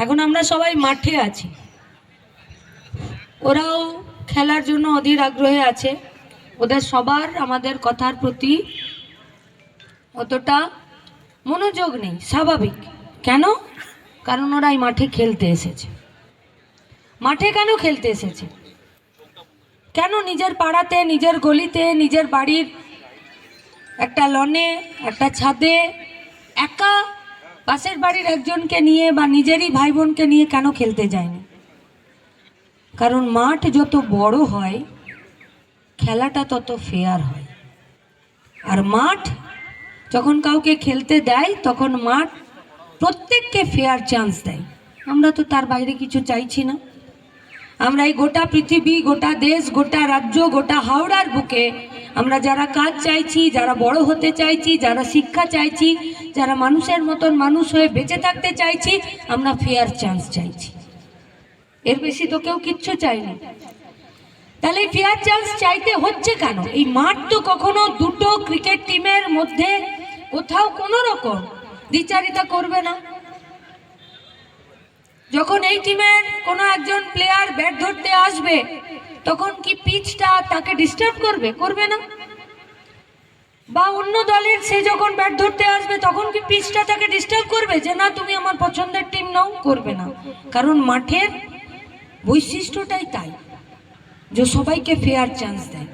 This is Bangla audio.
এখন আমরা সবাই মাঠে আছি, ওরাও খেলার জন্য অধীর আগ্রহে আছে। ওদের সবার আমাদের কথার প্রতি অতটা মনোযোগ নেই, স্বাভাবিক। কেন? কারণ ওরা এই মাঠে খেলতে এসেছে। মাঠে কেন খেলতে এসেছে? কেন নিজের পাড়াতে, নিজের গলিতে, নিজের বাড়ির একটা লনে, একটা ছাদে একা পাশের বাড়ির একজনকে নিয়ে বা নিজেরই ভাই বোনকে নিয়ে কেন খেলতে যায়নি? কারণ মাঠ যত বড় হয় খেলাটা তত ফেয়ার হয়। আর মাঠ যখন কাউকে খেলতে দেয় তখন মাঠ প্রত্যেককে ফেয়ার চান্স দেয়। আমরা তো তার বাইরে কিছু চাইছি না। আমরা এই গোটা পৃথিবী, গোটা দেশ, গোটা রাজ্য, গোটা হাওড়ার বুকে আমরা যারা কাজ চাইছি, যারা বড় হতে চাইছি, যারা শিক্ষা চাইছি, যারা মানুষের মতন মানুষ হয়ে বেঁচে থাকতে চাইছি, আমরা ফেয়ার চান্স চাইছি। এর বেশি তো কেউ কিচ্ছু চাইনি। তাহলে ফেয়ার চান্স চাইতে হচ্ছে কেন? এই মাঠ তো কখনো দুটো ক্রিকেট টিমের মধ্যে কোথাও কোনো রকম দ্বিচারিতা করবে না। যখন এই টিমের কোনো একজন প্লেয়ার ব্যাট ধরতে আসবে তখন কি পিচটা তাকে ডিস্টার্ব করবে? করবে না। বা অন্য দলের সে যখন ব্যাট ধরতে আসবে তখন কি পিচটা তাকে ডিস্টার্ব করবে যে না তুমি আমার পছন্দের টিম নাও? করবে না। কারণ মাঠের বৈশিষ্ট্যটাই তাই যে সবাইকে ফেয়ার চান্স দেয়।